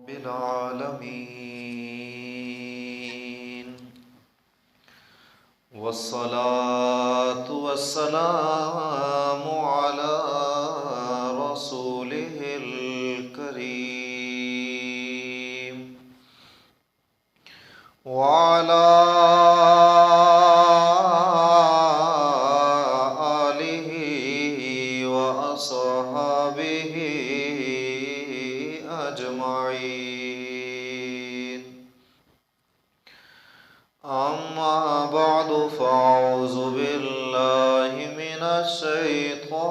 बिलालमीन वस्सलातु वस्सलामु अला रसूलिहिल करीम व अला आलिहि व अस्हाबिहि अजमाइन। अम्मा बअदु फ़अऊज़ु बिल्लाहि मिनश शैतानिर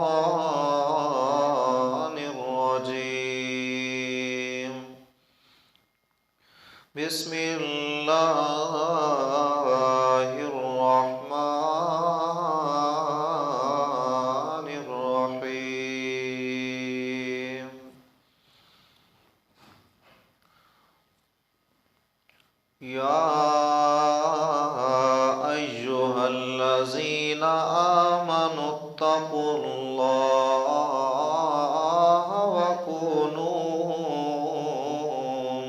रजीम। बिस्मिल्लाहिर रहमानिर रहीम। या अय्युहल्लज़ीना आमनुत्तक़ुल्लाह व कूनू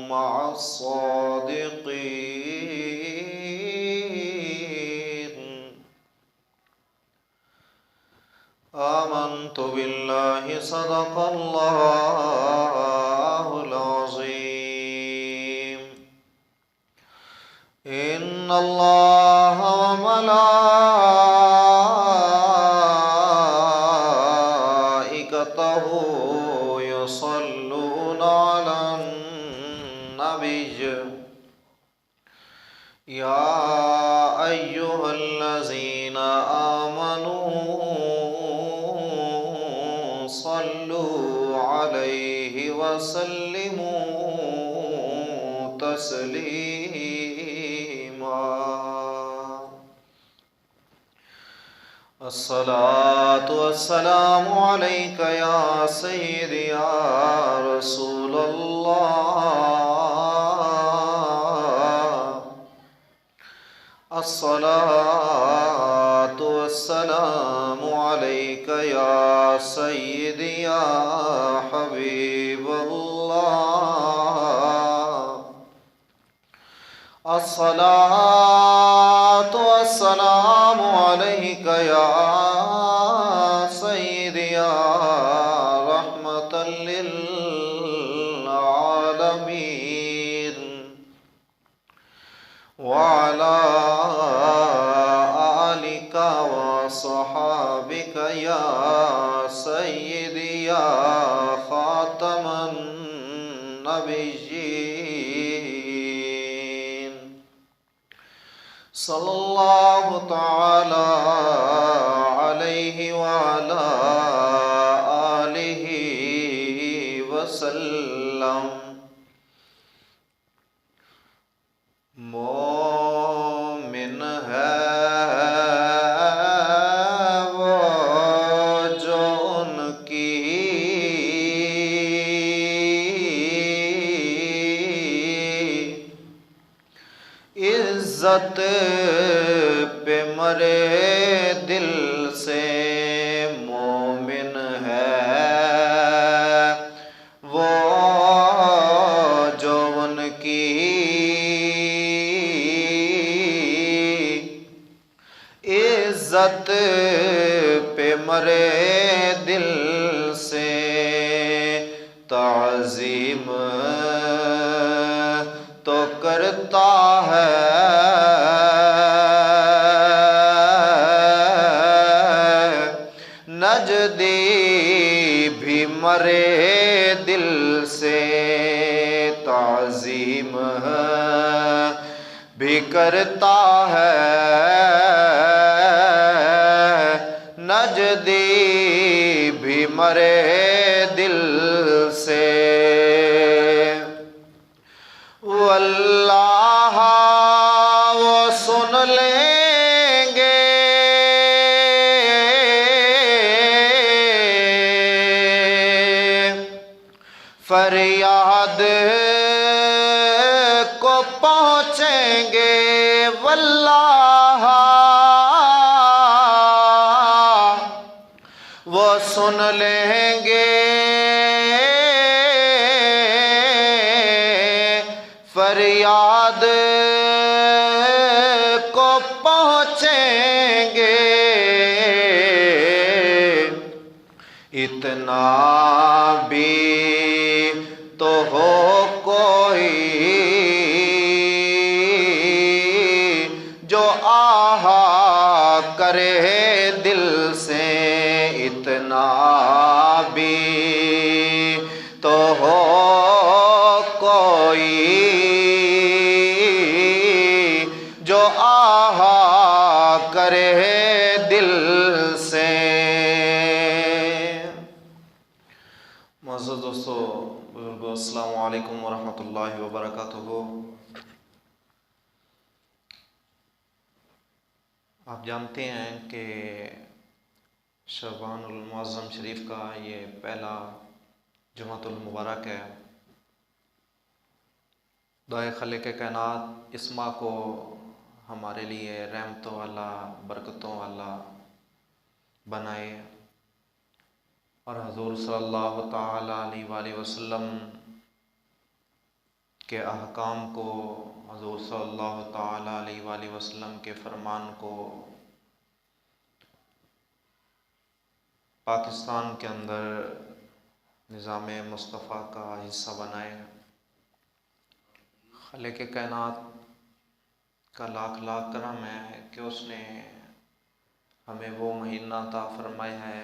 मअस्सादिक़ीन। आमन्तु बिल्लाहि सदक़ल्लाहुल अज़ीम। इन्नल्लाह व मलाइकतहु युसल्लूना अलन नबिय्य। या अय्युहल्लज़ीना आमनू सल्लू अलैहि वसल्लिमू तस्लीमा। अस्सलातु वस्सलामु अलैका या सय्यदी या रसूलल्लाह। अस्सलातु वस्सलामु अलैका या सय्यदी या हबीबल्लाह। अस्सलातु वस्सलामु अलैका या सय्यदी या रहमतल लिल आलमीन। व अला आलिका व अस्हाबिका या सय्यदी या खातमन नबिय्यीन। सल्लल्लाहु तआला अलैहि व अला आलिहि वसल्लम। मोमिन है वो जो उनकी इज्जत पे मरे दिल से। मोमिन है वो जो उनकी इज्जत पे मरे दिल से। ताज़ीम तो करता है नजदी भी मरे दिल से। ताज़ीम भी करता है नजदी भी मरे दिल से। वल्लाह वो सुन लेंगे फरियाद को पहुँचेंगे। वल्लाह वो सुन लेंगे फरियाद को पहुँचेंगे, इतना भी तो हो कोई जो आहा करे दिल से, इतना भी तो हो कोई जो आहा करे दिल से। मोअज़्ज़ज़ दोस्तों, बुजुर्गों, अस्सलामु अलैकुम वरहमतुल्लाहि वबरकातुहू। आप जानते हैं कि शअबानुल मुअज़्ज़म शरीफ का ये पहला जुमातुल मुबारक है। दुआए खालिक़ कायनात इस माह को हमारे लिए रहमतों वाला, बरकतों वाला बनाए और हुज़ूर सल्लल्लाहु तआला अलैहि वसल्लम के अहकाम को, हुज़ूर सल्लल्लाहु तआला अलैहि वसल्लम के फ़रमान को पाकिस्तान के अंदर निज़ाम मुस्तफ़ा का हिस्सा बनाए। खालिक़ कायनात का लाख लाख करम है कि उसने हमें वो महीना अता फरमाया है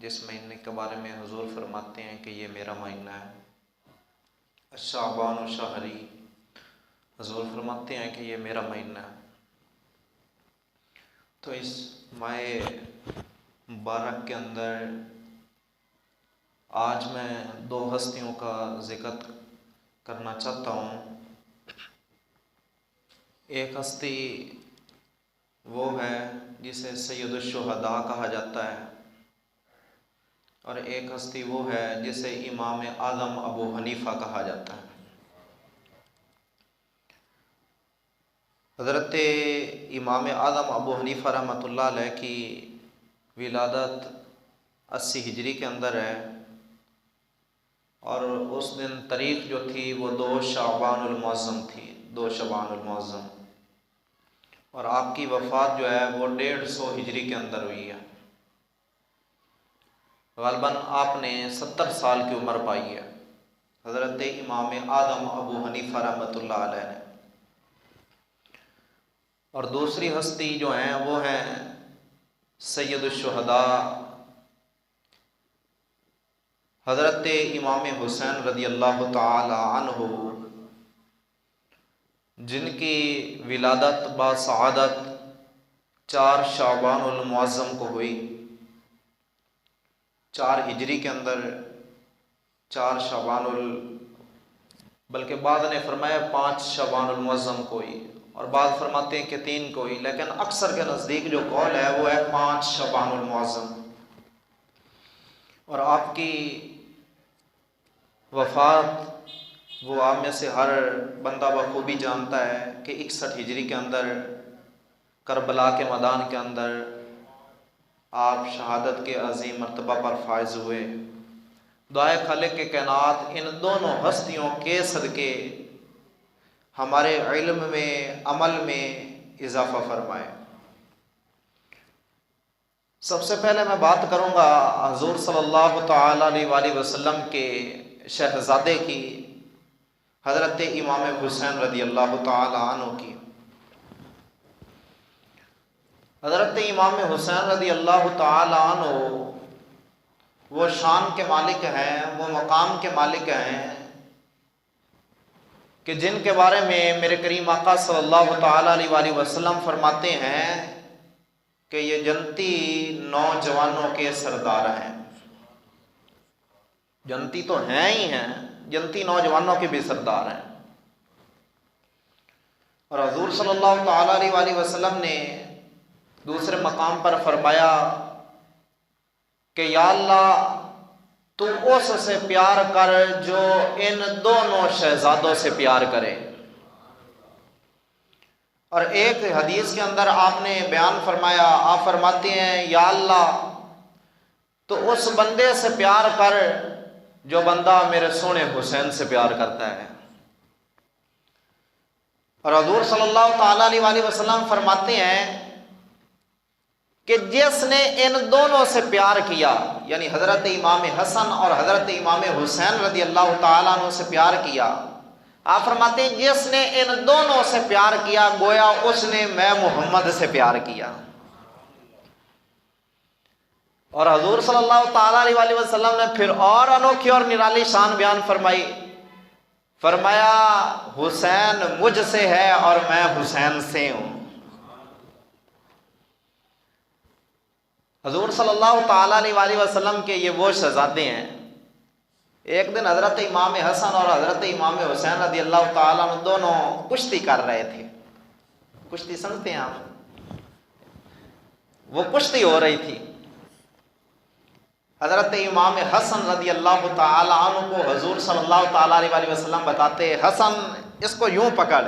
जिस महीने के बारे में हुज़ूर फरमाते हैं कि ये मेरा महीना है। शाबान शहरी, हुज़ूर फरमाते हैं कि ये मेरा महीना है। तो इस माह मुबारक के अंदर आज मैं दो हस्तियों का ज़िक्र करना चाहता हूँ। एक हस्ती वो है जिसे सैयदुश शुहदा कहा जाता है और एक हस्ती वो है जिसे इमाम आज़म अबू हनीफ़ा कहा जाता है। हज़रत इमाम आज़म अबू हनीफ़ा रहमतुल्लाह अलैह की विलादत 80 हिजरी के अंदर है और उस दिन तारीख़ जो थी वो 2 शअबानुल मुअज़्ज़म थी, 2 शअबानुल मुअज़्ज़म, और आपकी वफ़ात जो है वो 150 हिजरी के अंदर हुई है। ग़ालिबन आपने 70 साल की उम्र पाई है हज़रत इमाम आज़म अबू हनीफ़ा रहमतुल्लाह अलैह ने। और दूसरी हस्ती जो हैं वो हैं सैयदुश शुहदा हज़रत इमाम हुसैन रज़ी अल्लाह तआला अन्हु, जिनकी विलादत बासआदत 4 शअबानुल मुअज़्ज़म को हुई। 4 हिजरी के अंदर 4 शअबानुल, बल्कि बाद ने फरमाया 5 शअबानुल मुअज़्ज़म को हुई और बाद फरमाते हैं कि 3 को हुई, लेकिन अक्सर के नज़दीक जो कौल है वो है 5 शअबानुल मुअज़्ज़म। और आपकी वफ़ात वो आप में से हर बंदा बखूबी जानता है कि 61 हिजरी के अंदर करबला के मैदान के अंदर आप शहादत के अज़ीम मर्तबा पर फायज हुए। दुआए खालिक़ कायनात इन दोनों हस्तियों के सदके हमारे इल्म में, अमल में इजाफ़ा फरमाए। सबसे पहले मैं बात करूँगा हुज़ूर सल्लल्लाहु तआला अलैहि वसल्लम के शहज़ादे की, हज़रत इमाम हुसैन रज़ी अल्लाह तआला अन्हु की। हज़रत इमाम हुसैन रज़ी अल्लाह तआला अन्हु वो शान के मालिक हैं, वो मकाम के मालिक हैं कि जिनके बारे में मेरे करीम आका सल्लल्लाहु तआला अलैहि वसल्लम फरमाते हैं कि ये जन्नती नौजवानों के सरदार हैं। जन्नती तो हैं ही हैं, जन्नती नौजवानों के भी सरदार हैं। और हुज़ूर सल्लल्लाहु तआला अलैहि वसल्लम ने दूसरे मकाम पर फरमाया कि या अल्लाह तू उससे प्यार कर जो इन दोनों शहजादों से प्यार करे। और एक हदीस के अंदर आपने बयान फरमाया, आप फरमाते हैं या अल्लाह तो उस बंदे से प्यार कर जो बंदा मेरे सोने हुसैन से प्यार करता है। और हुजूर सल्लल्लाहु ताला अलैहि वसल्लम फरमाते हैं कि जिसने इन दोनों से प्यार किया, यानी हज़रत इमाम हसन और हज़रत इमाम हुसैन रज़ी अल्लाह ताला अन्हु से प्यार किया, आप फरमाते हैं जिसने इन दोनों से प्यार किया गोया उसने मैं मोहम्मद से प्यार किया। और हुजूर सल्लल्लाहु ताला अलैहि वसल्लम ने फिर और अनोखी और निराली शान बयान फरमाई, फरमाया हुसैन मुझसे है और मैं हुसैन से हूं। हुजूर सल्लल्लाहु ताला अलैहि वसल्लम के ये वो शहजादे हैं। एक दिन हजरत इमाम हसन और हजरत इमाम हुसैन रज़ी अल्लाह ताला अन्हु दोनों कुश्ती कर रहे थे। कुश्ती समझते हैं आप? वो कुश्ती हो रही थी। हजरत इमाम हसन रज़ी अल्लाह ताला अन्हु को हुजूर सल्लल्लाहु ताला अलैहि वसल्लम बताते, हसन इसको यूं पकड़,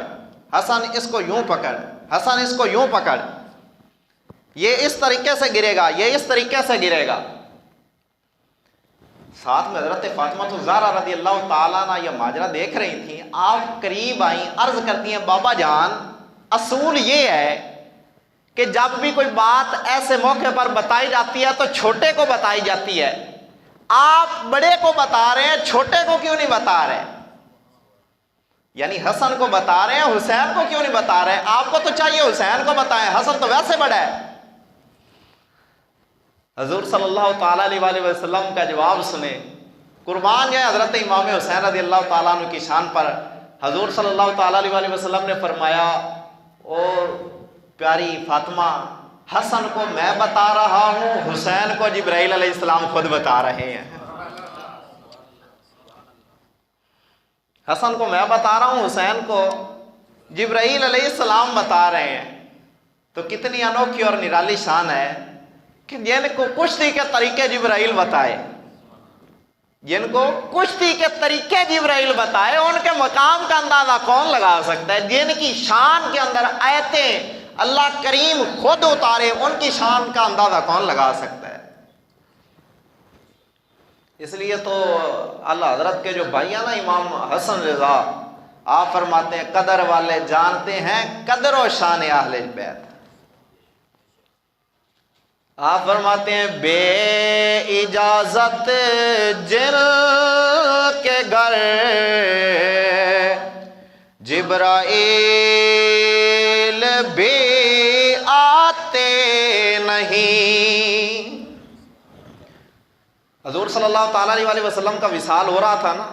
हसन इसको यूं पकड़, हसन इसको यूं पकड़, ये इस तरीके से गिरेगा, ये इस तरीके से गिरेगा। साथ में हजरत फातिमा तो ज़हरा रज़ी अल्लाह ताला अन्हा ये माजरा देख रही थी। आप करीब आई, अर्ज करती हैं बाबा जान, असूल ये है कि जब भी कोई बात ऐसे मौके पर बताई जाती है तो छोटे को बताई जाती है। आप बड़े को बता रहे हैं, छोटे को क्यों नहीं बता रहे? यानी हसन को बता रहे हैं, हुसैन को क्यों नहीं बता रहे? आपको तो चाहिए हुसैन को बताएं, हसन तो वैसे बड़ा है। हजूर सल्लल्लाहु ताला अलैहि वसल्लम का जवाब सुने, कुर्बान जाए हजरत इमाम हुसैन रज़ी अल्लाह ताला अन्हु की शान पर। हजूर सल्लल्लाहु ताला अलैहि वसल्लम ने फरमाया, और प्यारी फातिमा, हसन को मैं बता रहा हूं, हुसैन को जिब्राइल अलैहिस्सलाम खुद बता रहे हैं। हसन को मैं बता रहा हूं, हुसैन को जिब्राइल अलैहिस्सलाम बता रहे हैं। तो कितनी अनोखी और निराली शान है कि जिनको कुश्ती के तरीके जिब्राइल बताए, जिनको कुश्ती के तरीके जिब्राइल बताए, उनके मकाम का अंदाजा कौन लगा सकता है? जिनकी शान के अंदर आयतें अल्लाह करीम खुद उतारे, उनकी शान का अंदाजा कौन लगा सकता है? इसलिए तो अल्लाह हजरत के जो भाई है ना, इमाम हसन रजा, आप फरमाते हैं कदर वाले जानते हैं कदर और शान अहले बैत। आप फरमाते हैं बे इजाजत जिन के घर जिब्राइल भी आते नहीं। हजूर सल्लल्लाहु ताला अलैहि वसल्लम का विसाल हो रहा था ना,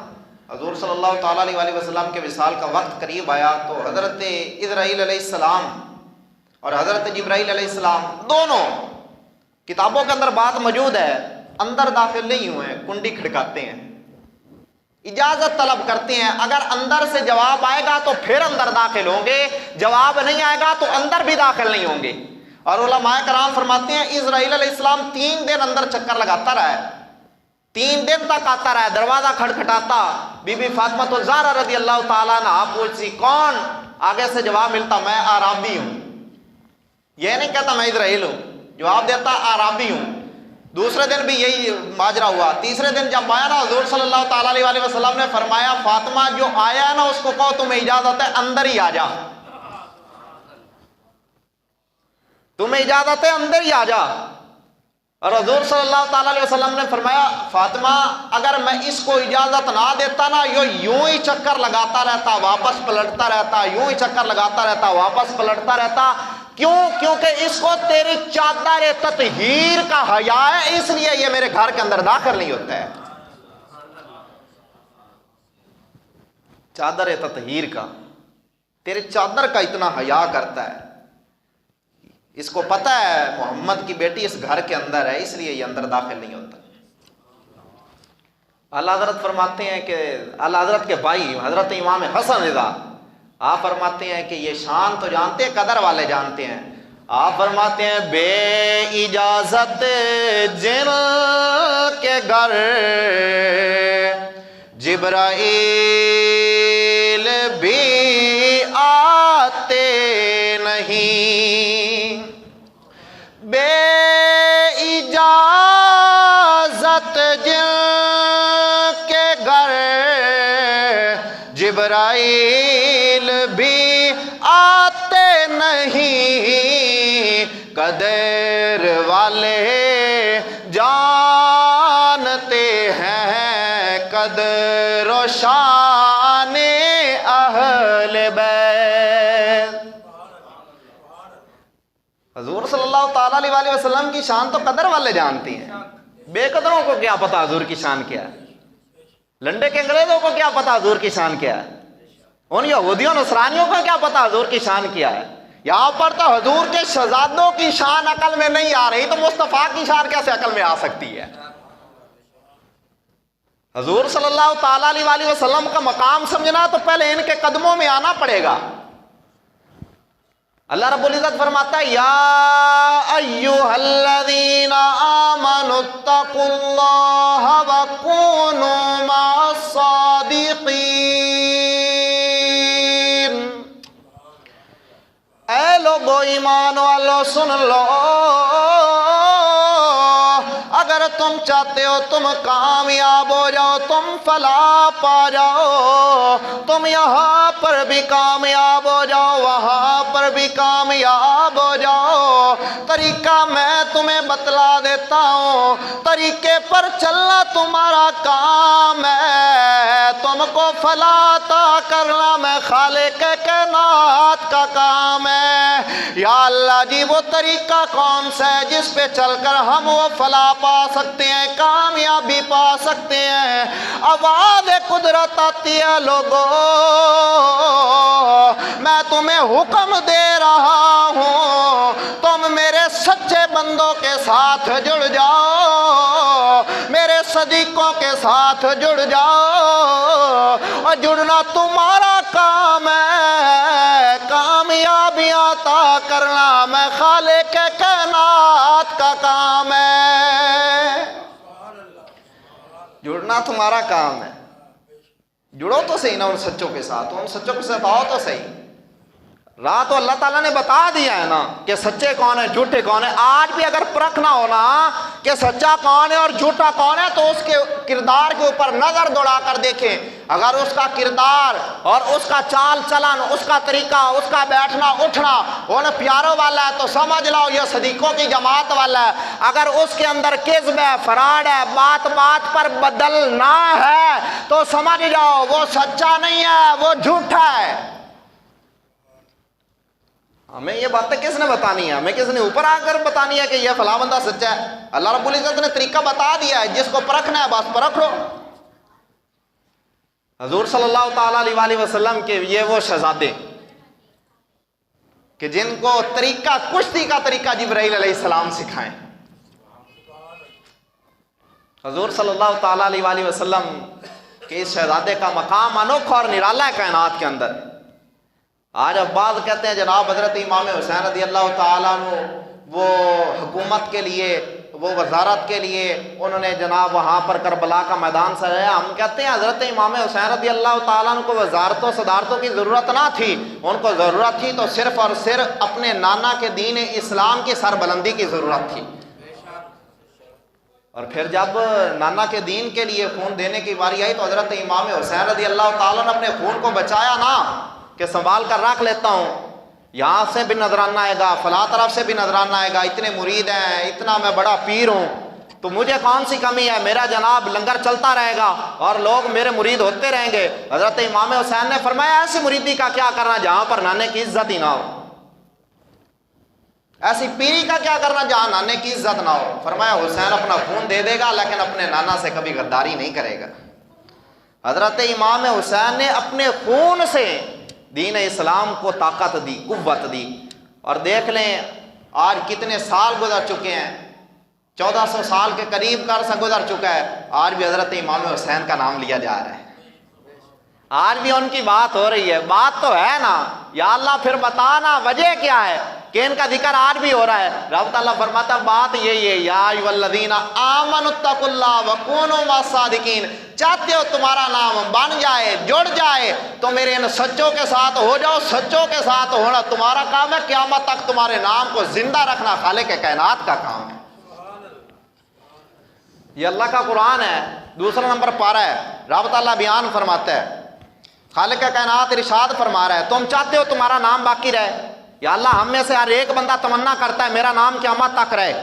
हजूर सल्लल्लाहु ताला अलैहि वसल्लम के विसाल का वक्त करीब आया तो हजरत इज़राइल अलैहिस्सलाम और हजरत जिब्राइल अलैहिस्सलाम दोनों, किताबों के अंदर बात मौजूद है, अंदर दाखिल नहीं हुए, कुंडी खड़काते हैं, इजाजत तलब करते हैं। अगर अंदर से जवाब आएगा तो फिर अंदर दाखिल होंगे, जवाब नहीं आएगा तो अंदर भी दाखिल नहीं होंगे। और उलमाए कराम फरमाते हैं इज़राइल अलैहिस्सलाम 3 दिन अंदर चक्कर लगाता रहा, 3 दिन तक आता रहा, दरवाजा खटखटाता। बीबी फातिमा तो ज़हरा रज़ी अल्लाह ताला अन्हा पूछती कौन? आगे से जवाब मिलता मैं आराबी हूं। यह नहीं कहता मैं इज़राइल हूं, जवाब देता आराबी हूं। दूसरे दिन भी यही माजरा हुआ। तीसरे दिन जब आया ना, हुजूर सल्लल्लाहु ताला अलैहि वसल्लम ने फरमाया फातिमा जो आया है ना उसको कहो तुम्हें इजाजत है अंदर ही आ जा, तुम्हें इजाजत है अंदर ही आ जा। और हुजूर सल्लल्लाहु ताला अलैहि वसल्लम ने फरमाया फातिमा अगर मैं इसको इजाजत ना देता ना, यो यूं ही चक्कर लगाता रहता, वापस पलटता रहता, यूं ही चक्कर लगाता रहता, वापस पलटता रहता। क्यों? क्योंकि इसको तेरी चादर ततहीर का हया है, इसलिए ये मेरे घर के अंदर दाखिल नहीं होता है। चादर ततहीर का, तेरे चादर का इतना हया करता है, इसको पता है मोहम्मद की बेटी इस घर के अंदर है, इसलिए ये अंदर दाखिल नहीं होता। अल्लाह हजरत फरमाते हैं कि अल्लाह हजरत के भाई हजरत इमाम हसन रज़ा आप फरमाते हैं कि ये शान तो जानते हैं, कदर वाले जानते हैं। आप फरमाते हैं बे इजाजत जिन के घर जिब्राइल भी आते नहीं, बे इजाजत जिन के घर जिब्राइल मसाइल भी आते नहीं, कदर वाले जानते हैं कदर व शान अहले बैत। हुजूर सल्लल्लाहु ताला अलैहि वसल्लम की शान तो कदर वाले जानती हैं, बेकदरों को क्या पता हुजूर की शान क्या है, लंडे के अंग्रेजों को क्या पता हुजूर की शान क्या है, उन यहूदियों नसरानियों को क्या पता हुजूर की शान क्या है। यहां पर तो हुजूर के शहजादों की शान अकल में नहीं आ रही, तो मुस्तफा की शान कैसे अकल में आ सकती है। हुजूर सल्लल्लाहु ताला अलैहि वसल्लम का मकाम समझना तो पहले इनके कदमों में आना पड़ेगा। अल्लाह रब्बुल इज्जत फरमाता है, या अय्युहल्लज़ीना आमनुत्तकुल्लाह व कूनू मस्सादिकीन। ऐ लोगो ईमान वालों सुन लो, अगर तुम चाहते हो तुम कामयाब हो जाओ, तुम फलाह पा जाओ, तुम यहाँ पर भी कामयाब हो जाओ, वहाँ पर भी कामयाब हो जाओ, तरीका मैं तुम्हें बतला देता हूँ, तरीके पर चलना तुम्हारा काम है, तुमको फलाह अता करना मैं खालिक कायनात का काम है। या अल्लाह जी वो तरीका कौन सा है जिस पे चलकर हम वो फलाह पा सकते हैं, कामयाबी पा सकते हैं। आवाज कुदरत आती है, लोगों मैं तुम्हें हुक्म दे रहा हूं, तुम मेरे सच्चे बंदों के साथ जुड़ जाओ, मेरे सदीकों के साथ जुड़ जाओ, और जुड़ना तुम्हारा काम है, कामयाबियां अता करना मैं खालिक कायनात का काम है। जुड़ना तुम्हारा काम है, जुड़ो तो सही ना उन सच्चों के साथ, उन सच्चों के साथ आओ तो सही। राह तो अल्लाह ताला ने बता दिया है ना कि सच्चे कौन है झूठे कौन है। आज भी अगर परखना हो ना कि सच्चा कौन है और झूठा कौन है, तो उसके किरदार के ऊपर नजर दौड़ा कर देखें। अगर उसका किरदार और उसका चाल चलन, उसका तरीका, उसका बैठना उठना उन प्यारों वाला है, तो समझ लो ये सदीकों की जमात वाला है। अगर उसके अंदर किज़्ब है, फराड है, बात बात पर बदलना है, तो समझ जाओ वो सच्चा नहीं है, वो झूठा है। हमें ये बातें किसने बतानी है, हमें किसने ऊपर आकर बतानी है कि यह फला बंदा सच्चा है। अल्लाह रब्बुल इज्जत ने तरीका बता दिया है, जिसको परखना है बस परख लो। हुजूर सल्लल्लाहु ताला अलैहि वसल्लम के ये वो शहजादे कि जिनको तरीका कुश्ती का तरीका जिब्राइल अलैहिस्सलाम सिखाएं। हुजूर सल्लल्लाहु ताला अलैहि वसल्लम के इस शहजादे का मकाम अनोखा और निराला है कायनात के अंदर। आज अब्बास कहते हैं जनाब हजरत इमाम हुसैन रज़ी अल्लाह ताला अन्हु वो हुकूमत के लिए, वो वजारत के लिए उन्होंने जनाब वहाँ पर करबला का मैदान सजाया। हम कहते हैं हजरत इमाम हुसैन रज़ी अल्लाह ताला अन्हु को वजारतों सदारतों की ज़रूरत ना थी, उनको ज़रूरत थी तो सिर्फ़ और सिर्फ अपने नाना के दीन इस्लाम की सरबलंदी की ज़रूरत थी। और फिर जब नाना के दीन के लिए खून देने की बारी आई तो हजरत इमाम हुसैन रज़ी अल्लाह ताला ने अपने खून को बचाया ना कि संभाल कर रख लेता हूँ, यहाँ से भी नजराना आएगा, फला तरफ से भी नजराना आएगा, इतने मुरीद हैं, इतना मैं बड़ा पीर हूँ, तो मुझे कौन सी कमी है, मेरा जनाब लंगर चलता रहेगा और लोग मेरे मुरीद होते रहेंगे। हजरत इमाम हुसैन ने फरमाया ऐसी मुरीदी का क्या करना जहाँ पर नाने की इज्जत ही ना हो, ऐसी पीरी का क्या करना जहाँ नाने की इज्जत ना हो। फरमाया हुसैन अपना खून दे देगा लेकिन अपने नाना से कभी गद्दारी नहीं करेगा। हजरत इमाम हुसैन ने अपने खून से दीन इस्लाम को ताकत दी, कुव्वत दी। और देख लें आज कितने साल गुजर चुके हैं, 1400 साल के करीब का अरसा गुजर चुका है, आज भी हजरत इमाम हुसैन का नाम लिया जा रहा है, आज भी उनकी बात हो रही है। बात तो है ना, या अल्लाह फिर बताना वजह क्या है कि इनका जिक्र आज भी हो रहा है। रब ताला फरमाता बात यही है, या अय्युहल्लज़ीना आमनुत्तकुल्लाह व कूनू मस्सादिकीन। चाहते हो तुम्हारा नाम बन जाए, जुड़ जाए, तो मेरे इन सच्चों के साथ हो जाओ। सच्चों के साथ होना तुम्हारा काम है, क़यामत तक तुम्हारे नाम को जिंदा रखना खालिक कायनात का काम है। ये अल्लाह का कुरान है, दूसरा नंबर पारा है। रब ताला बयान फरमाता है खालिक कायनात इरशाद फरमा रहा है, तुम चाहते हो तुम्हारा नाम बाकी रहे, या अल्लाह हम में से हर एक बंदा तमन्ना करता है मेरा नाम क़यामत तक रहे,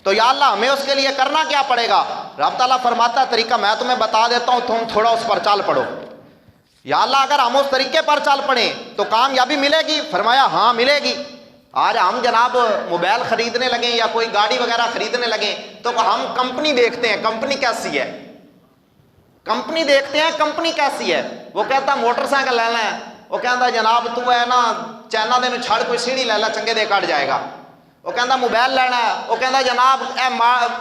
तो या अल्लाह हमें उसके लिए करना क्या पड़ेगा? रब ताला फरमाता है तरीका मैं तुम्हें बता देता हूँ, तुम थोड़ा उस पर चल पड़ो। या अल्लाह अगर हम उस तरीके पर चल पड़े तो कामयाबी मिलेगी? फरमाया हाँ मिलेगी। आज हम जनाब मोबाइल खरीदने लगे या कोई गाड़ी वगैरह खरीदने लगे तो हम कंपनी देखते हैं, कंपनी कैसी है, कंपनी देखते हैं कंपनी कैसी है। वो कहता मोटरसाइकिल लेना है, वो कहता जनाब तू है ना चाइना दे छड़ कोई सीढ़ी ले ला चंगे दे कट जाएगा। वो कहता मोबाइल लेना है, वो कहता जनाब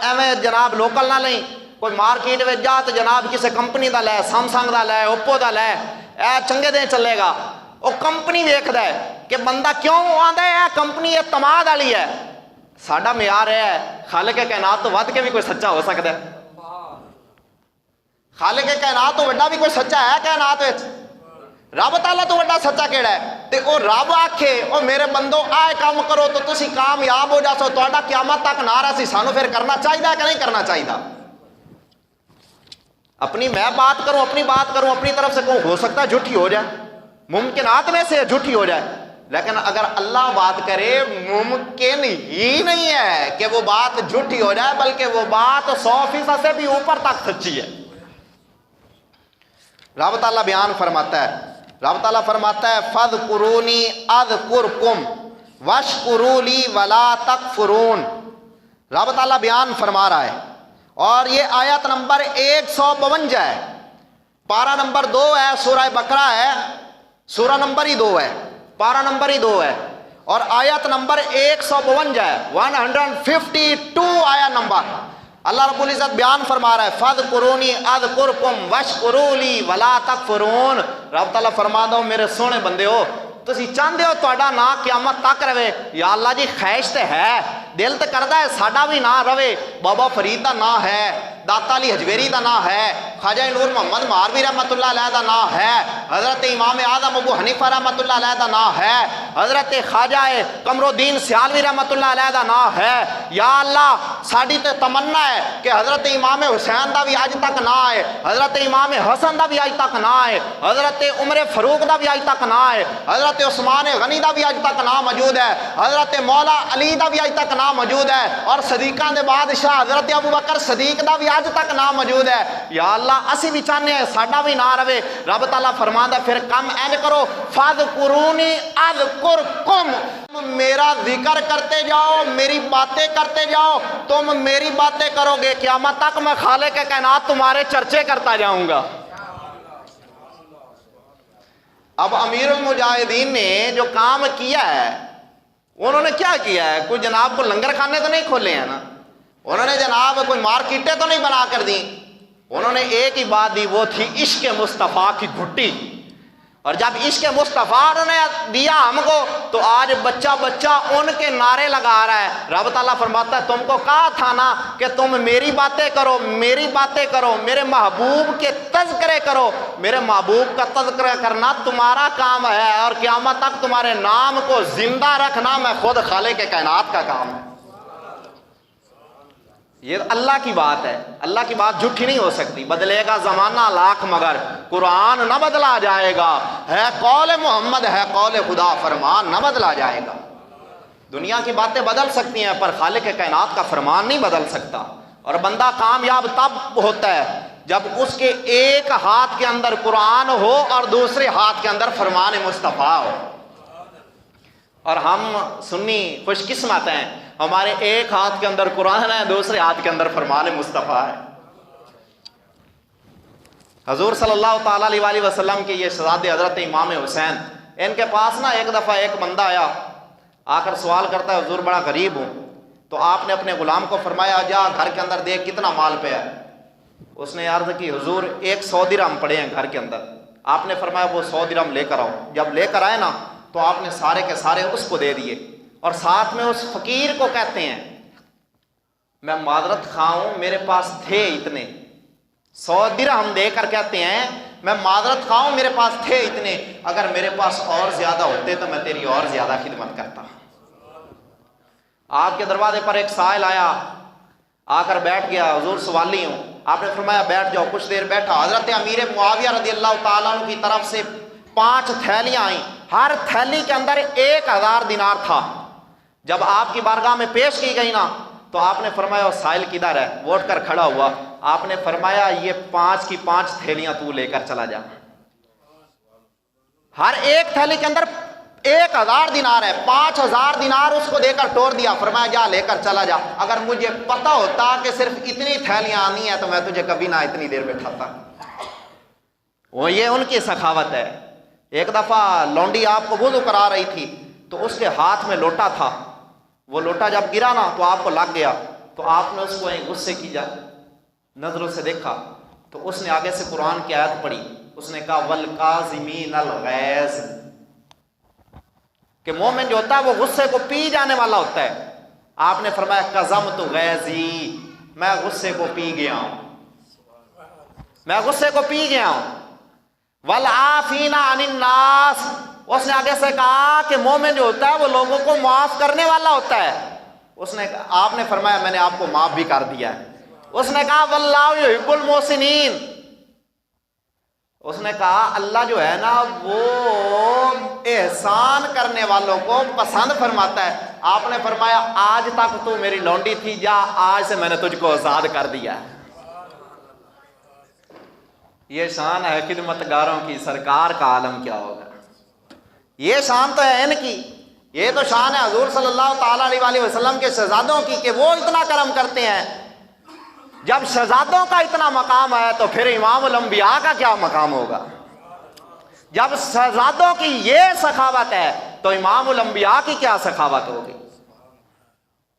एवं जनाब लोकल ना नहीं, कोई मार्केट में जा तो जनाब किसी कंपनी का लै, सैमसंग का लै, ओप्पो का लै, ए चंगे दे चलेगा। वो कंपनी देखता है कि बंदा क्यों आंदा है कंपनी ये तमाद वाली है। साडा म्यार है खालिक कायनात तो वध के भी कोई सच्चा हो सकता है, खालिक कायनात तो वड्डा भी कोई सच्चा है कायनात विच? रब ताला तो वड्डा सच्चा केड़ा है? ते ओ रब आखे ओ मेरे बंदो आए काम करो तो तुसी कामयाब हो जासो, तुहाडा क़यामत तक ना रसी, सानू फिर करना चाहिए कि नहीं करना चाहिए? अपनी मैं बात करूं, अपनी बात करूं, अपनी तरफ से कहूं, हो सकता है झूठी हो जाए, मुमकिनात में से झूठी हो जाए, लेकिन अगर अल्लाह बात करे मुमकिन ही नहीं है कि वो बात झूठी हो जाए, बल्कि वो बात 100% से भी ऊपर तक सच्ची है। रब ताला बयान फरमाता है, रब ताला फरमाता है फज़कुरूनी अज़कुरकुम वशकुरूली वला तकफुरून। रब ताला बयान फरमा रहा है और ये आयत नंबर 152 है, पारा नंबर 2 है, सूरह बकरा है, सूरा नंबर ही 2 है, पारा नंबर ही 2 है और आयत नंबर 152 है, 152 आयत नंबर। अल्लाह रब्बुल इज़्ज़त बयान फरमा रहा है फज़कुरूनी अज़कुरकुम वशकुरूली वला तकफुरून। रब ताला फरमा दो मेरे सोहने बंदे हो, तुसी चाहते हो तुहाडा ना क़यामत तक रहे? या अल्लाह जी ख्वाहिश तो है, दिल तो करता है साडा भी ना रवे। बाबा फरीद का ना है, दाता अली हजवेरी का ना है, ख्वाजा नूर मोहम्मद मारवी रहमतुल्लाह अलैह का ना है, हज़रत इमाम आज़म अबू हनीफा रहमतुल्लाह अलैह का ना है, हज़रत ख्वाजा कमरुद्दीन सियालवी रहमतुल्लाह अलैह का ना है। या अल्लाह साड़ी तो तमन्ना है कि हज़रत इमाम हुसैन का भी अज तक ना है, हज़रत इमाम हसन का भी अज तक ना है, हज़रत उमर फरूक का भी अज तक ना है, हज़रत उस्मान गनी का भी अज तक ना मौजूद है, हज़रत मौला अली का भी अज तक ना मौजूद है और सदीक़ां दे बादशाह हज़रत अबू बकर सदीक का भी अज तक ना मौजूद है। या अल्लाह असी भी चाहते हैं साडा भी ना रवे। रब ताला फरमांदा फिर कम इंज करो फज़कुरूनी अज़कुरकुम, मेरा जिक्र करते जाओ, मेरी बातें करते जाओ, तुम मेरी बातें करोगे, क़यामत तक मैं खालिक कायनात तुम्हारे चर्चे करता जाऊंगा। अब अमीरुल मुजाहिदीन ने जो काम किया है, उन्होंने क्या किया है? कोई जनाब को लंगर खाने तो नहीं खोले हैं ना, उन्होंने जनाब कोई मार्केटें तो नहीं बना कर दी, उन्होंने एक ही बात दी, वो थी इश्क मुस्तफ़ा की घुट्टी। और जब इश्क मुस्तफ़ा उन्होंने दिया हमको तो आज बच्चा बच्चा उनके नारे लगा रहा है। रब ताला फरमाता है तुमको कहा था ना कि तुम मेरी बातें करो, मेरी बातें करो, मेरे महबूब के तज़किरे करो, मेरे महबूब का तज़किरा करना तुम्हारा काम है और क़यामत तक तुम्हारे नाम को जिंदा रखना मैं खुद खालिक कायनात का काम है। ये अल्लाह की बात है, अल्लाह की बात झूठी नहीं हो सकती। बदलेगा ज़माना लाख मगर कुरान न बदला जाएगा, है कौल मोहम्मद है कौल खुदा फरमान न बदला जाएगा। दुनिया की बातें बदल सकती हैं पर खालिक कायनात का फरमान नहीं बदल सकता। और बंदा कामयाब तब होता है जब उसके एक हाथ के अंदर कुरान हो और दूसरे हाथ के अंदर फरमान मुस्तफ़ा हो। और हम सुन्नी खुशकिस्मत हैं, हमारे एक हाथ के अंदर कुरान है, दूसरे हाथ के अंदर फरमान मुस्तफ़ा है। हजूर सल्लल्लाहु ताला अलैहि वसल्लम के ये शहज़ादे हज़रत इमाम हुसैन, इनके पास ना एक दफ़ा एक बंदा आया, आकर सवाल करता है हुजूर बड़ा गरीब हूँ। तो आपने अपने गुलाम को फरमाया जा घर के अंदर देख कितना माल पे है। उसने अर्ज़ की हुजूर 100 दिरहम पड़े हैं घर के अंदर। आपने फरमाया वो 100 दिरहम लेकर आओ। जब लेकर आए ना तो आपने सारे के सारे उसको दे दिए और साथ में उस फकीर को कहते हैं मैं माजरत खाऊं मेरे पास थे इतने, 100 दिरहम देकर कहते हैं मैं माजरत खाऊं मेरे पास थे इतने, अगर मेरे पास और ज्यादा होते तो मैं तेरी और ज्यादा खिदमत करता। आपके दरवाजे पर एक साइल आया, आकर बैठ गया, हुजूर सवाली हूं। आपने फरमाया बैठ जाओ। कुछ देर बैठा, हजरत अमीर मुआविया रज़ियल्लाहु ताला अन्हु की तरफ से 5 थैलियां आई, हर थैली के अंदर 1000 दिनार था। जब आपकी बारगाह में पेश की गई ना तो आपने फरमाया साहिल किधर है, वो उठकर खड़ा हुआ। आपने फरमाया ये 5 की 5 थैलियां तू लेकर चला जा। हर एक थैली के अंदर 1000 दिनार है, 5000 दिनार उसको देकर तोड़ दिया। फरमाया जा लेकर चला जा। अगर मुझे पता होता कि सिर्फ इतनी थैलियां आनी है तो मैं तुझे कभी ना इतनी देर बैठाता। वो ये उनकी सखावत है। एक दफा लौंडी आपको वुज़ू करा रही थी तो उसके हाथ में लोटा था, वो लोटा जब गिरा ना तो आपको लग गया, तो आपने उसको गुस्से की जा नजरों से देखा तो उसने आगे से कुरान की आयत पढ़ी। उसने कहा वल काज़िमीनल गैज़, कि मोमिन जो होता है वो गुस्से को पी जाने वाला होता है। आपने फरमाया कज़मतु गैज़ी, मैं गुस्से को पी गया हूं, मैं गुस्से को पी गया हूं। वल आफीना अनिन नास, उसने आगे से कहा कि मोमिन जो होता है वो लोगों को माफ करने वाला होता है। आपने फरमाया मैंने आपको माफ भी कर दिया है। उसने कहा वल्लाहु युहिब्बुल मोहसिनीन, उसने कहा अल्लाह जो है ना वो एहसान करने वालों को पसंद फरमाता है। आपने फरमाया आज तक तू मेरी लौंडी थी, जा आज से मैंने तुझको आजाद कर दिया है। ये शान है खिदमतगारों की, सरकार का आलम क्या होगा। ये शान तो है इनकी, ये तो शान है हुजूर सल्लल्लाहु ताला अलैहि वसल्लम के शहजादों की कि वो इतना करम करते हैं। जब शहजादों का इतना मकाम है तो फिर इमामुल अंबिया का क्या मकाम होगा। जब शहजादों की ये सखावत है तो इमामुल अंबिया की क्या सखावत होगी।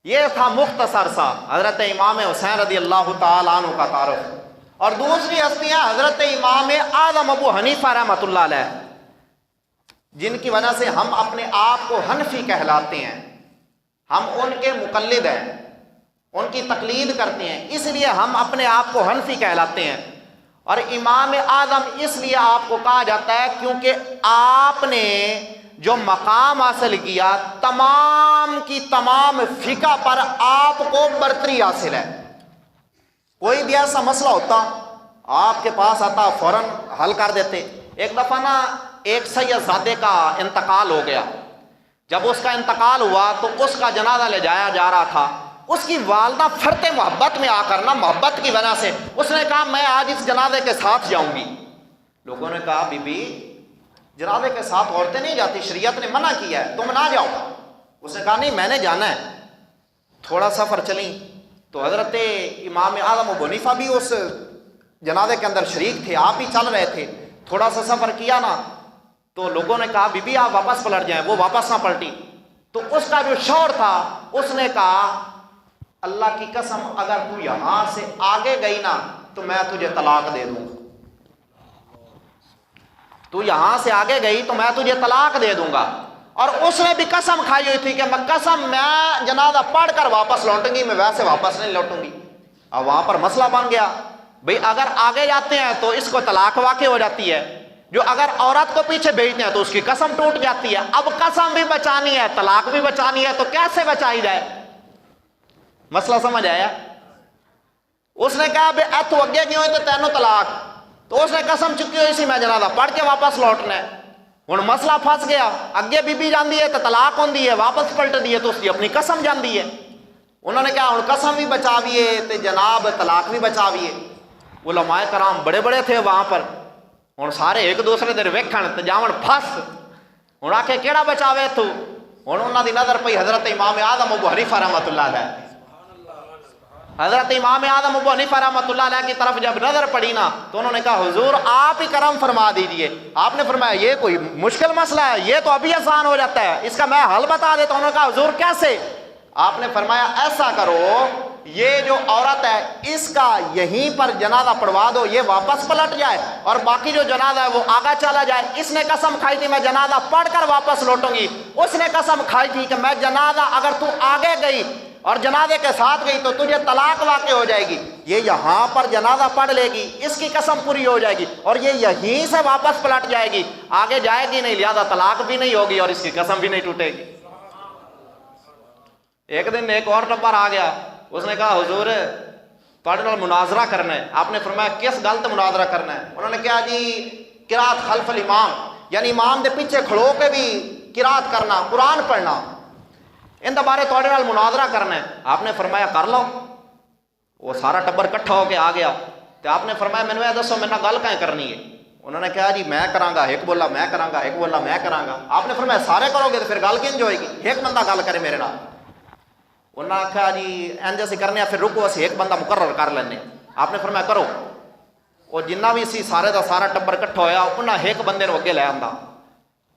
ये था मुख्तसर सा हजरत इमाम हुसैन रदी अल्लाह ताला अन्हु का तारुफ। और दूसरी हस्तियां हजरत इमाम आज़म अबू हनीफा रहमतुल्लाह अलैह, जिनकी वजह से हम अपने आप को हनफी कहलाते हैं। हम उनके मुकल्लिद हैं, उनकी तकलीद करते हैं, इसलिए हम अपने आप को हनफी कहलाते हैं। और इमाम आज़म इसलिए आपको कहा जाता है क्योंकि आपने जो मकाम हासिल किया तमाम की तमाम फिका पर आपको बरतरी हासिल है। कोई भी ऐसा मसला होता आपके पास आता फौरन हल कर देते। एक दफा ना एक सैयदजादे का इंतकाल हो गया। जब उसका इंतकाल हुआ तो उसका जनाजा ले जाया जा रहा था। उसकी वालदा फरते मोहब्बत में आकर ना, मोहब्बत की वजह से उसने कहा मैं आज इस जनाजे के साथ जाऊंगी। लोगों ने कहा बीबी जनाजे के साथ औरतें नहीं जाती, शरीयत ने मना किया है, तुम ना जाओ। उसने कहा नहीं मैंने जाना है। थोड़ा सफर चली तो हजरत इमाम आज़म अबू हनीफा भी उस जनाजे के अंदर शरीक थे, आप ही चल रहे थे। थोड़ा सा सफर किया ना तो लोगों ने कहा बीबी आप वापस पलट जाएं। वो वापस ना पलटी तो उसका जो शौहर था उसने कहा अल्लाह की कसम अगर तू यहां से आगे गई ना तो मैं तुझे तलाक दे दूंगा। तू यहां से आगे गई तो मैं तुझे तलाक दे दूंगा। और उसने भी कसम खाई हुई थी कि मैं कसम मैं जनाजा पढ़कर वापस लौटूंगी, मैं वैसे वापस नहीं लौटूंगी। अब वहां पर मसला बन गया भाई अगर आगे जाते हैं तो इसको तलाक वाक़ई हो जाती है, जो अगर औरत को पीछे भेजते हैं तो उसकी कसम टूट जाती है। अब कसम भी बचानी है तलाक भी बचानी है तो कैसे बचाई जाए। मसला समझ आया। उसने कहा बे तू अगे क्यों है तो तेनों तलाक, तो उसने कसम चुकी हुई सी मैं जनाजा पढ़ के वापस लौटना है। हुण मसला फस गया, अगे बीबी जाती है तो तलाक होंदी है, वापस पलट दी है तो उसकी अपनी कसम जाती है। उन्होंने कहा हुण कसम भी बचावीए तो जनाब तलाक भी बचावीए। उलमाए कराम बड़े बड़े थे वहां पर। हुण सारे एक दूसरे दे वेखण ते जावण फस। हुण आखे केड़ा बचावे तू। हुण उन्हां दी नजर पई हजरत इमाम आज़म अबू हनीफा रहमतुल्लाह अलैह। हजरत इमाम आज़म अबू हनीफा रहमतुल्लाह अलैह की तरफ जब नजर पड़ी ना तो उन्होंने कहा हुजूर आप ही करम फरमा दीजिए। आपने फरमाया ये कोई मुश्किल मसला है, ये तो अभी आसान हो जाता है, इसका मैं हल बता देता हूं। उन्होंने कहा हुजूर कैसे। आपने फरमाया ऐसा करो ये जो औरत है इसका यहीं पर जनाजा पढ़वा दो, ये वापस पलट जाए और बाकी जो जनाजा है वो आगा चला जाए। इसने कसम खाई थी मैं जनाजा पढ़कर वापस लौटूंगी। उसने कसम खाई थी कि मैं जनाजा अगर तू आगे गई और जनाजे के साथ गई तो तुझे तलाक वाक़ई हो जाएगी। ये यहाँ पर जनाजा पढ़ लेगी, इसकी कसम पूरी हो जाएगी और ये यहीं से वापस पलट जाएगी, आगे जाएगी नहीं, लिहाजा तलाक भी नहीं होगी और इसकी कसम भी नहीं टूटेगी। एक दिन एक और नंबर आ गया। उसने कहा हुजूर तुहाडे नाल मुनाजरा करना है। आपने फरमाया किस गल ते मुनाजरा करना है। उन्होंने कहा जी किरात खल्फल इमाम, यानी इमाम के पीछे खड़ो के भी किरात करना, कुरान पढ़ना, इनके बारे थोड़े नाल मुनाजरा करना है। आपने फरमाया कर लो। वो सारा टब्बर इकट्ठा होकर आ गया तो आपने फरमाया मैंने यह दसो मेरे नाल गल कैं करनी है। उन्होंने कहा जी मैं करांगा, एक बोला मैं करांगा, एक बोला मैं करांगा। आपने फरमाया सारे करोगे तो फिर गल किंज होएगी, एक बंदा गल करे मेरे नाल। उन्होंने आख्या जी इंज असीं करने, फिर रुको असीं एक बंदा मुकर्रर कर लेने। आपने फरमाया करो। और जिन्ना भी सी सारे का सारा टब्बर इकट्ठा होया, उन्हें एक बंदे अगे लै आंदा।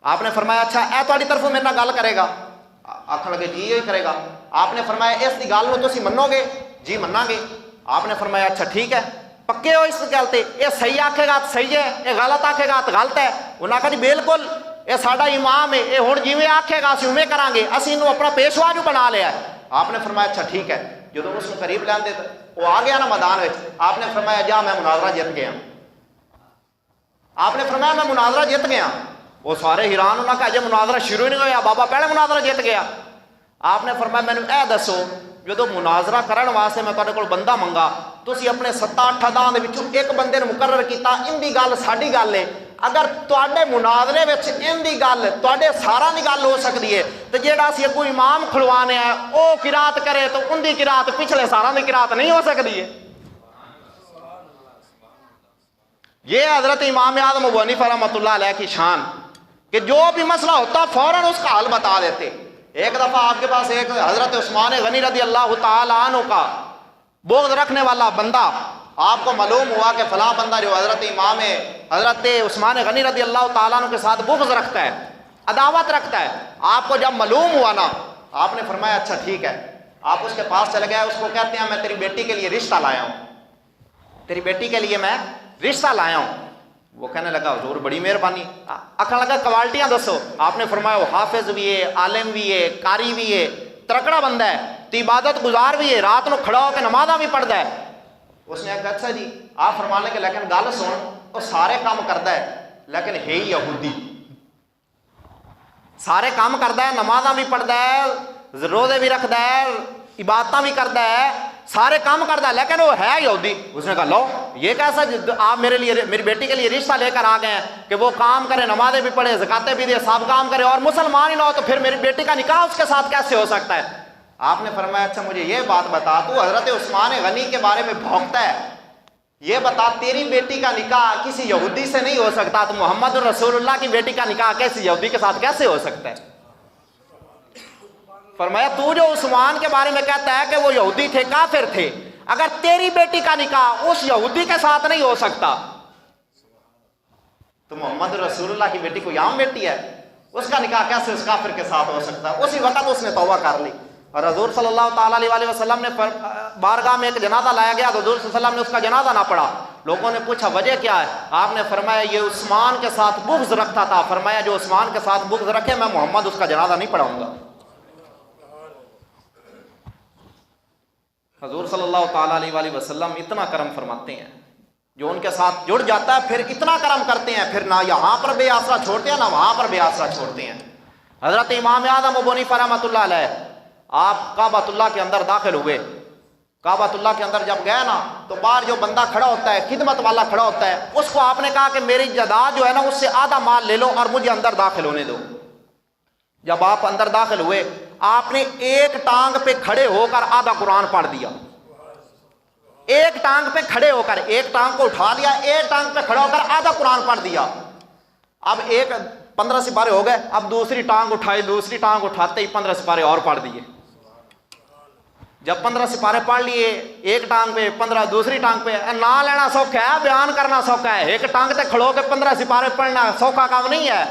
आपने फरमाया अच्छा ए तुहाडी तरफों मेरे नाल गल करेगा? आखन लगे जी यही करेगा। आपने फरमाया इस गल नूं तुसीं मन्नोगे? जी मन्नांगे। आपने फरमाया अच्छा ठीक है, पक्के हो इस गल ते? ये सही आखेगा तो सही है, ये गलत आखेगा तो गलत है। उन्हें आखा जी बिल्कुल ये साडा इमाम है, ये हुण जिवें आखेगा असीं उवें करांगे, असीं इहनूं अपना पेशवा जो बना लिया है। आपने फरमाया अच्छा ठीक है। जो उसको करीब लैंदे वो आ गया ना मैदान में, आपने फरमाया जा मैं मुनाजरा जित गया। आपने फरमाया मैं मुनाजरा जित गया। वो सारे हैरान, उन्होंने कहा अजे मुनाजरा शुरू ही नहीं होया, बाबा पहले मुनाजरा जित गया। आपने फरमाया मैनूं यह दसो जो मुनाजरा करन वास्ते मैं तुहाडे कोल बंदा मंगा, तुसीं अपने 7-8 दां दे विचों एक बंदे ने मुकर्रर कीता, इंदी गल साडी गल है। अगर तुहाडे मुनाजरे विच इंदी गल तुहाडे सारा दी गल हो सकदी है तो जिहड़ा असीं अगों इमाम खड़वाने है वो किरात करे तो उनकी किरात पिछले सारा दी किरात नहीं हो सकती है। ये हजरत इमाम आज़म अबू हनीफा रहमतुल्लाह अलैह की शान कि जो भी मसला होता फौरन उसका हल बता देते। एक दफा आपके पास एक हजरत उस्मान गनी रदी अल्लाह ताला अन्हु का बोझ रखने वाला बंदा, आपको मालूम हुआ कि फलां बंदा जो हजरत इमाम हजरत उस्मान गनी रदी अल्लाह ताला अन्हु के साथ बुग़्ज़ रखता है, अदावत रखता है। आपको जब मालूम हुआ ना, आपने फरमाया अच्छा ठीक है। आप उसके पास चले गए, उसको कहते हैं मैं तेरी बेटी के लिए रिश्ता लाया हूँ, तेरी बेटी के लिए मैं रिश्ता लाया हूँ। वो कहने लगा हुजूर बड़ी मेहरबानी। आखन लगा क्वालिटियां दसो। आपने फरमाया वो हाफिज भी है, आलिम भी है, कारी भी है, तकड़ा बंदा है, तो इबादत गुजार भी है, रात को खड़ा होकर नमाज़ा भी पढ़ता है। उसने कहा अच्छा जी आप फरमाने के, लेकिन गल सुन, वो सारे काम करता है लेकिन है ही यहूदी। सारे काम करता है, नमाज़ा भी पढ़ता है, रोजे भी रखता है, इबादत भी करता है, सारे काम करता है, लेकिन वो है यहूदी। उसने कहा लो ये कैसा आप मेरे लिए मेरी बेटी के लिए रिश्ता लेकर आ गए हैं कि वो काम करे, नमाजें भी पढ़े, ज़कातें भी दे, सब काम करे और मुसलमान ही ना हो, तो फिर मेरी बेटी का निकाह उसके साथ कैसे हो सकता है? आपने फरमाया अच्छा मुझे ये बात बता, तू हजरत उस्मान गनी के बारे में भौंकता है, ये बता तेरी बेटी का निकाह किसी यहूदी से नहीं हो सकता, तो मोहम्मद रसूलुल्लाह की बेटी का निकाह कैसे यहूदी के साथ कैसे हो सकता है? फरमाया तू जो उस्मान के बारे में कहता है कि वो यहूदी थे, काफिर थे, अगर तेरी बेटी का निकाह उस यहूदी के साथ नहीं हो सकता तो मोहम्मद रसूलुल्लाह की बेटी कोई आम बेटी है, उसका निकाह कैसे उस काफिर के साथ हो सकता है? उसी वक्त उसने तौबा कर ली और हजूर सल्लल्लाहु ताला अलैहि वसल्लम ने बारगाह में एक जनाजा लाया गया, तो हजूर सल्लल्लाहु अलैहि वसल्लम ने उसका जनाजा ना पढ़ा। लोगों ने पूछा वजह क्या है? आपने फरमाया ये उस्मान के साथ बुग़्ज़ रखता था। फरमाया जो उस्मान के साथ बुग़्ज़ रखे मैं मोहम्मद उसका जनाजा नहीं पढ़ाऊंगा। हजूर सल्लल्लाहु ताला अलैहि वसल्लम इतना करम फरमाते हैं, जो उनके साथ जुड़ जाता है फिर इतना करम करते हैं, फिर ना यहाँ पर बेआसरा छोड़ते हैं ना वहाँ पर बेआसरा छोड़ते हैं। हजरत इमाम आज़म अबू हनीफा रहमतुल्लाह अलैह आप काबतुल्लाह के अंदर दाखिल हुए। काबतुल्लाह के अंदर जब गए ना तो बाहर जो बंदा खड़ा होता है, खिदमत वाला खड़ा होता है, उसको आपने कहा कि मेरी जायदाद जो है ना उससे आधा माल ले लो और मुझे अंदर दाखिल होने दो। जब आप अंदर दाखिल हुए आपने एक टांग पे खड़े होकर आधा कुरान पढ़ दिया। एक टांग पे खड़े होकर, एक टांग को उठा लिया, एक टांग पे खड़ा होकर आधा कुरान पढ़ दिया। अब एक 15 सिपारे हो गए, अब दूसरी टांग उठाई, दूसरी टांग उठाते ही 15 सिपारे और पढ़ दिए। जब 15 सिपारे पढ़ लिए एक टांग पे, 15 दूसरी टांग पे, ना लेना सौखा है, बयान करना सौखा है। एक टांग ते खड़ो के 15 सिपारे पढ़ना सौखा काम नहीं है।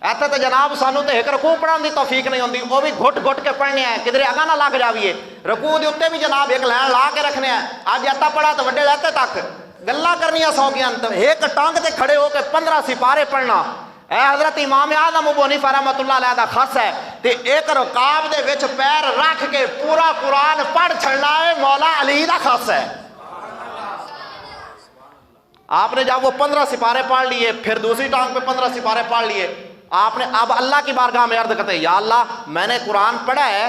ऐसे तो जनाब सानू तो एक रकू पढ़ने की तौफीक नहीं होती, वो भी घुट घुट के पढ़ने हैं, किधरे अगा ना लग जाइए। रकू के उत्ते भी जनाब एक लैन ला के रखने हैं। अज ऐता पढ़ा तो वड्डे लैते तक गल्लां करनियां सौखियां। एक टांग ते खड़े होकर 15 सिपारे पढ़ना ए हजरत इमाम आज़म अबू हनीफा रहमतुल्लाह अलैह दा खास है। ते एक रकाब दे विच पैर रख के पूरा कुरान पढ़ छड़ना है मौला अली दा खास है। आपने जब वो 15 सिपारे पढ़ लिए, फिर दूसरी टांग पे 15 सिपारे पढ़ लिए, आपने अब अल्लाह की बारगाह में अर्ज करते या अल्लाह मैंने कुरान पढ़ा है,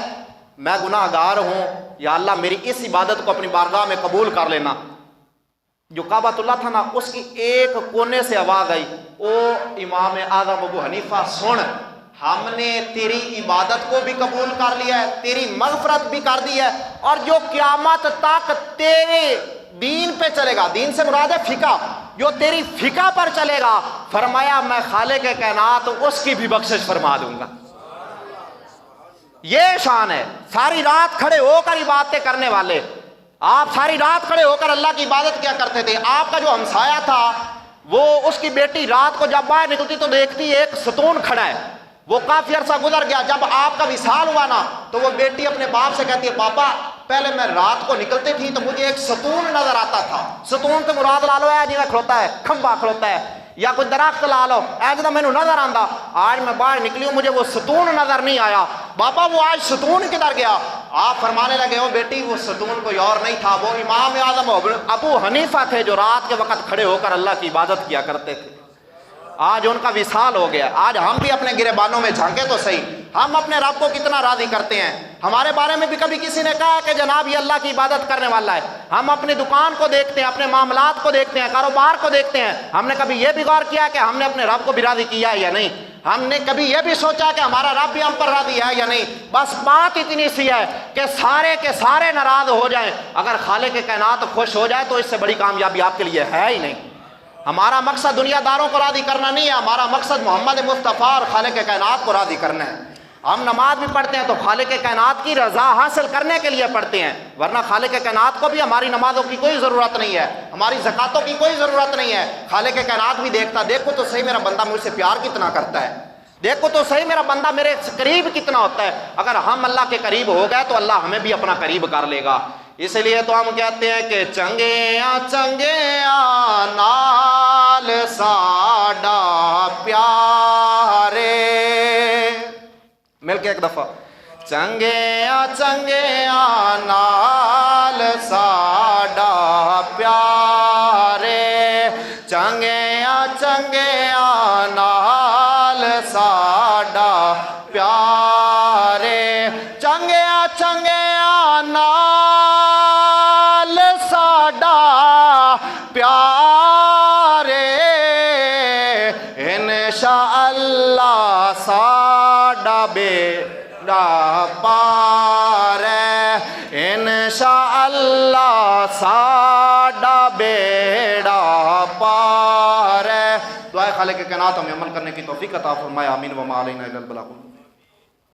मैं गुनाहगार हूँ, या अल्लाह मेरी इस इबादत को अपनी बारगाह में कबूल कर लेना। जो काबातुल्लाह था ना, उसकी एक कोने से आवाज आई, ओ इमाम आजम अबू हनीफा सुन, हमने तेरी इबादत को भी कबूल कर लिया है, तेरी मगफरत भी कर दी है, और जो क़यामत तक तेरे दीन पे चलेगा, दीन से मुराद है फिका, जो तेरी फिका पर चलेगा, फरमाया मैं खालिक कायनात उसकी भी बख्शिश फरमा दूंगा। ये शान है। सारी रात खड़े होकर इबादतें करने वाले, आप सारी रात खड़े होकर अल्लाह की इबादत क्या करते थे? आपका जो हमसाया था, वो उसकी बेटी रात को जब बाहर निकलती तो देखती एक सतून खड़ा है, वो काफी अरसा गुजर गया, जब आपका विसाल हुआ ना, तो वो बेटी अपने बाप से कहती है, पापा पहले मैं रात को निकलती थी तो मुझे एक सतून नजर आता था। सतून तो मुराद ला लो है जिन्हें खड़ोता है, खंबा खड़ोता है, या कोई दरख्त ला लो, ऐसा मैनू नजर आंदा। आज मैं बाहर निकली हूं, मुझे वो सतून नजर नहीं आया। बाबा वो आज सतून किधर गया? आप फरमाने लगे, ओ बेटी वो सतून कोई और नहीं था, वो इमाम आजम अबू हनीफा थे, जो रात के वक्त खड़े होकर अल्लाह की इबादत किया करते थे। आज उनका विसाल हो गया। आज हम भी अपने गिरेबानों में झांके तो सही, हम अपने रब को कितना राजी करते हैं। हमारे बारे में भी कभी किसी ने कहा कि जनाब ये अल्लाह की इबादत करने वाला है। हम अपनी दुकान को देखते हैं, अपने मामलात को देखते हैं, कारोबार को देखते हैं। हमने कभी यह भी गौर किया कि हमने अपने रब को भी राजी किया है या नहीं? हमने कभी यह भी सोचा कि हमारा रब भी हम पर राजी है या नहीं? बस बात इतनी सी है कि सारे के सारे नाराज हो जाएं, अगर खालिक कायनात खुश हो जाए तो इससे बड़ी कामयाबी आपके लिए है ही नहीं। हमारा मकसद दुनियादारों को राजी करना नहीं है, हमारा मकसद मोहम्मद मुस्तफ़ा और खालिक कायनात को राजी करना है। हम नमाज भी पढ़ते हैं तो खालिक कायनात की रजा हासिल करने के लिए पढ़ते हैं, वरना खालिक कायनात को भी हमारी नमाजों की कोई ज़रूरत नहीं है, हमारी ज़कातों की कोई ज़रूरत नहीं है। खालिक कायनात भी देखता, देखो तो सही मेरा बंदा मुझसे प्यार कितना करता है, देखो तो सही मेरा बंदा मेरे करीब कितना होता है। अगर हम अल्लाह के करीब हो गए तो अल्लाह हमें भी अपना करीब कर लेगा। इसलिए तो हम कहते हैं कि चंगे नाल साडा प्यारे, मिलके एक दफा, चंगे नाल साडा प्यारे, चंगे नाल साडा प्यारे, चंगे नाल साडा प्यारे, इंशाअल्लाह साडा बेड़ा पार है, इंशाअल्लाह साडा बेड़ा पार है। दुआ खालिक कायनात हमें अमल करने की तौफीक अता फरमाए। आमीन व मा अलैना इल्लल बलाग।